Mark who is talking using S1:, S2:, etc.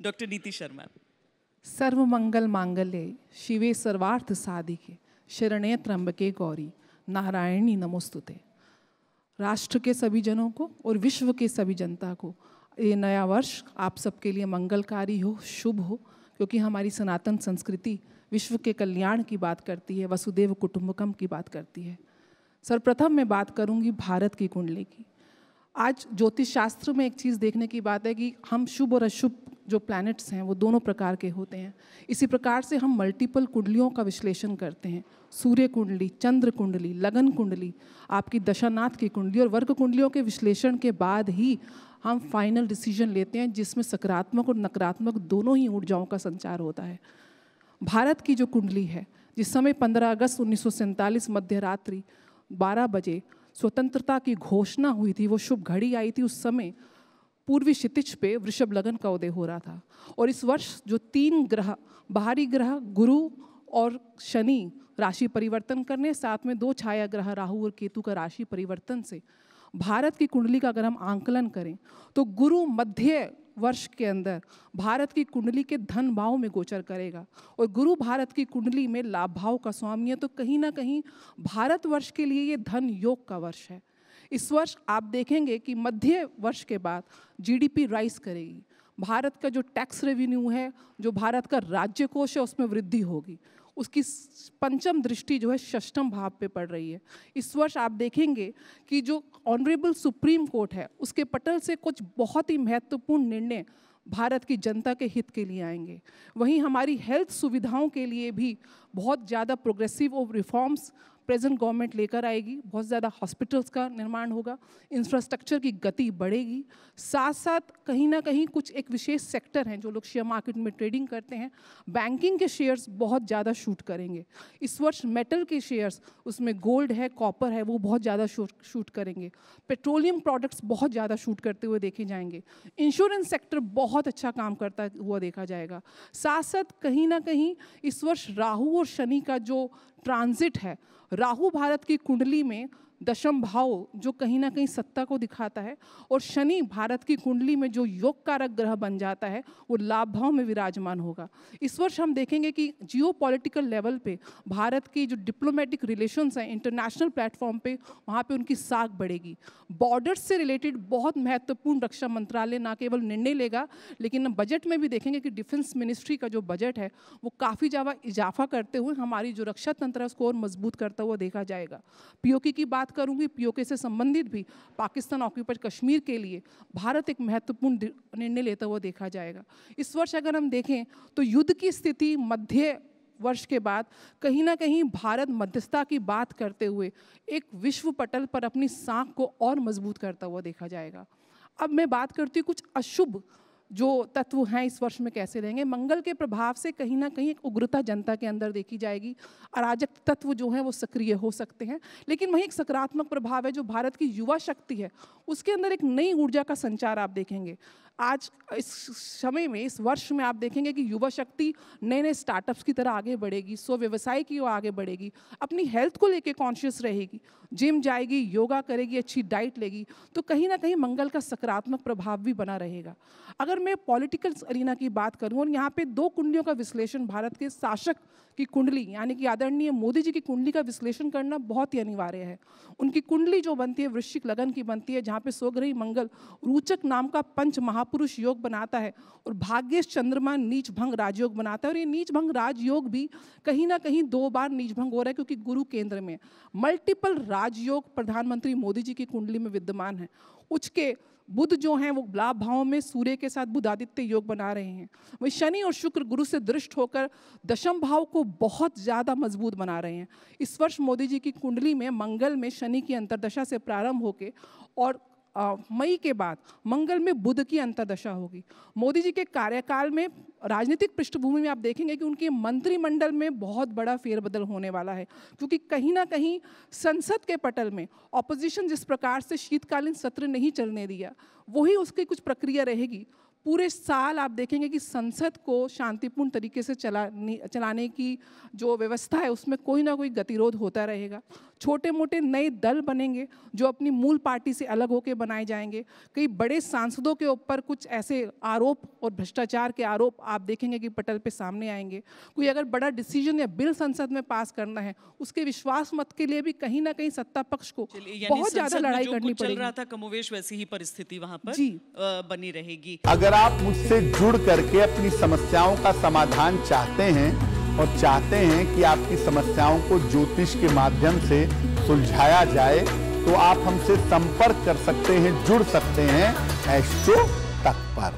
S1: Doctor नीति शर्मा।
S2: सर्वमंगल मांगल्ये शिवे सर्वार्थ साधिके शरण्ये त्र्यंबके गौरी नारायणी नमोस्तुते। राष्ट्र के सभी जनों को और विश्व के सभी जनता को ये नया वर्ष आप सबके लिए मंगलकारी हो, शुभ हो, क्योंकि हमारी सनातन संस्कृति विश्व के कल्याण की बात करती है, वसुदेव कुटुंबकम की बात करती है। सर्वप्रथम मैं बात करूंगी भारत की कुंडली की। आज ज्योतिष शास्त्र में एक चीज़ देखने की बात है कि हम शुभ और अशुभ जो प्लैनेट्स हैं वो दोनों प्रकार के होते हैं। इसी प्रकार से हम मल्टीपल कुंडलियों का विश्लेषण करते हैं। सूर्य कुंडली, चंद्र कुंडली, लगन कुंडली, आपकी दशानाथ की कुंडली और वर्ग कुंडलियों के विश्लेषण के बाद ही हम फाइनल डिसीजन लेते हैं, जिसमें सकारात्मक और नकारात्मक दोनों ही ऊर्जाओं का संचार होता है। भारत की जो कुंडली है, जिस समय 15 अगस्त 1947 मध्य रात्रि 12 बजे स्वतंत्रता की घोषणा हुई थी, वो शुभ घड़ी आई थी। उस समय पूर्वी क्षितिज पे वृषभ लगन का उदय हो रहा था। और इस वर्ष जो 3 ग्रह, बाहरी ग्रह गुरु और शनि राशि परिवर्तन करने, साथ में 2 छाया ग्रह राहु और केतु का राशि परिवर्तन से भारत की कुंडली का अगर हम आंकलन करें तो गुरु मध्य वर्ष के अंदर भारत की कुंडली के धन भाव में गोचर करेगा। और गुरु भारत की कुंडली में लाभ भाव का स्वामी है, तो कहीं ना कहीं भारत वर्ष के लिए ये धन योग का वर्ष है। इस वर्ष आप देखेंगे कि मध्य वर्ष के बाद जीडीपी राइज करेगी। भारत का जो टैक्स रेवेन्यू है, जो भारत का राज्य कोष है, उसमें वृद्धि होगी। उसकी पंचम दृष्टि जो है षष्ठम भाव पे पड़ रही है। इस वर्ष आप देखेंगे कि जो ऑनरेबल सुप्रीम कोर्ट है, उसके पटल से कुछ बहुत ही महत्वपूर्ण निर्णय भारत की जनता के हित के लिए आएंगे। वहीं हमारी हेल्थ सुविधाओं के लिए भी बहुत ज़्यादा प्रोग्रेसिव और रिफॉर्म्स प्रेजेंट गवर्नमेंट लेकर आएगी। बहुत ज़्यादा हॉस्पिटल्स का निर्माण होगा, इंफ्रास्ट्रक्चर की गति बढ़ेगी। साथ साथ कहीं ना कहीं कुछ एक विशेष सेक्टर हैं, जो लोग शेयर मार्केट में ट्रेडिंग करते हैं, बैंकिंग के शेयर्स बहुत ज़्यादा शूट करेंगे। इस वर्ष मेटल के शेयर्स, उसमें गोल्ड है, कॉपर है, वो बहुत ज़्यादा शूट करेंगे। पेट्रोलियम प्रोडक्ट्स बहुत ज़्यादा शूट करते हुए देखे जाएंगे। इंश्योरेंस सेक्टर बहुत अच्छा काम करता हुआ देखा जाएगा। साथ साथ कहीं ना कहीं इस वर्ष राहु और शनि का जो ट्रांजिट है, राहु भारत की कुंडली में दशम भाव जो कहीं ना कहीं सत्ता को दिखाता है, और शनि भारत की कुंडली में जो योग कारक ग्रह बन जाता है, वो लाभ भाव में विराजमान होगा। इस वर्ष हम देखेंगे कि जियो पॉलिटिकल लेवल पे भारत की जो डिप्लोमेटिक रिलेशंस हैं इंटरनेशनल प्लेटफॉर्म पे, वहाँ पे उनकी साख बढ़ेगी। बॉर्डर्स से रिलेटेड बहुत महत्वपूर्ण रक्षा मंत्रालय ना केवल निर्णय लेगा, लेकिन बजट में भी देखेंगे कि डिफेंस मिनिस्ट्री का जो बजट है वो काफ़ी ज़्यादा इजाफा करते हुए हमारी जो रक्षा तंत्र है उसको और मजबूत करता हुआ देखा जाएगा। पीओके की बात करूंगी, पीओके से संबंधित भी पाकिस्तान ऑक्यूपाइड कश्मीर के लिए भारत एक महत्वपूर्ण निर्णय लेता हुआ देखा जाएगा। इस वर्ष अगर हम देखें तो युद्ध की स्थिति मध्य वर्ष के बाद कहीं ना कहीं भारत मध्यस्थता की बात करते हुए एक विश्व पटल पर अपनी साख को और मजबूत करता हुआ देखा जाएगा। अब मैं बात करती हूँ कुछ अशुभ जो तत्व हैं इस वर्ष में कैसे रहेंगे। मंगल के प्रभाव से कहीं ना कहीं एक उग्रता जनता के अंदर देखी जाएगी। अराजक तत्व जो हैं वो सक्रिय हो सकते हैं, लेकिन वहीं एक सकारात्मक प्रभाव है जो भारत की युवा शक्ति है, उसके अंदर एक नई ऊर्जा का संचार आप देखेंगे। आज इस समय में, इस वर्ष में आप देखेंगे कि युवा शक्ति नए नए स्टार्टअप्स की तरह आगे बढ़ेगी, स्व व्यवसाय की ओर आगे बढ़ेगी, अपनी हेल्थ को लेके कॉन्शियस रहेगी, जिम जाएगी, योगा करेगी, अच्छी डाइट लेगी, तो कहीं ना कहीं मंगल का सकारात्मक प्रभाव भी बना रहेगा। अगर मैं पॉलिटिकल अरीना की बात करूं, और यहाँ पे 2 कुंडलियों का विश्लेषण, भारत के शासक की कुंडली यानी कि आदरणीय मोदी जी की कुंडली का विश्लेषण करना बहुत ही अनिवार्य है। उनकी कुंडली जो बनती है वृश्चिक लगन की बनती है, जहाँ पे स्वग्रही मंगल रोचक नाम का पंच महापुरुष योग बनाता है और भाग्येश चंद्रमा नीच भंग राजयोग बनाता है। और ये नीच भंग राजयोग भी कहीं ना कहीं 2 बार नीच भंग हो रहा है, क्योंकि गुरु केंद्र में मल्टीपल राजयोग प्रधानमंत्री मोदी जी की कुंडली में विद्यमान है। उसके बुध जो हैं वो लाभ भाव में सूर्य के साथ बुध आदित्य योग बना रहे हैं। वही शनि और शुक्र गुरु से दृष्ट होकर दशम भाव को बहुत ज़्यादा मजबूत बना रहे हैं। इस वर्ष मोदी जी की कुंडली में मंगल में शनि की अंतर्दशा से प्रारंभ होकर और मई के बाद मंगल में बुध की अंतर्दशा होगी। मोदी जी के कार्यकाल में राजनीतिक पृष्ठभूमि में आप देखेंगे कि उनके मंत्रिमंडल में बहुत बड़ा फेरबदल होने वाला है, क्योंकि कहीं ना कहीं संसद के पटल में ऑपोजिशन जिस प्रकार से शीतकालीन सत्र नहीं चलने दिया, वही उसकी कुछ प्रक्रिया रहेगी। पूरे साल आप देखेंगे कि संसद को शांतिपूर्ण तरीके से चलाने की जो व्यवस्था है उसमें कोई ना कोई गतिरोध होता रहेगा। छोटे मोटे नए दल बनेंगे जो अपनी मूल पार्टी से अलग होकर बनाए जाएंगे। कई बड़े सांसदों के ऊपर कुछ ऐसे आरोप और भ्रष्टाचार के आरोप आप देखेंगे कि पटल पे सामने आएंगे। कोई अगर बड़ा डिसीजन या बिल संसद में पास करना है, उसके विश्वास मत के लिए भी कहीं ना कहीं सत्ता पक्ष को बहुत ज्यादा लड़ाई करनी पड़ेगी।
S1: चल रहा था कमोवेश वैसी ही परिस्थिति वहां पर बनी रहेगी।
S3: अगर आप मुझसे जुड़ करके अपनी समस्याओं का समाधान चाहते हैं और चाहते हैं कि आपकी समस्याओं को ज्योतिष के माध्यम से सुलझाया जाए, तो आप हमसे संपर्क कर सकते हैं, जुड़ सकते हैं एस्ट्रो तक पर।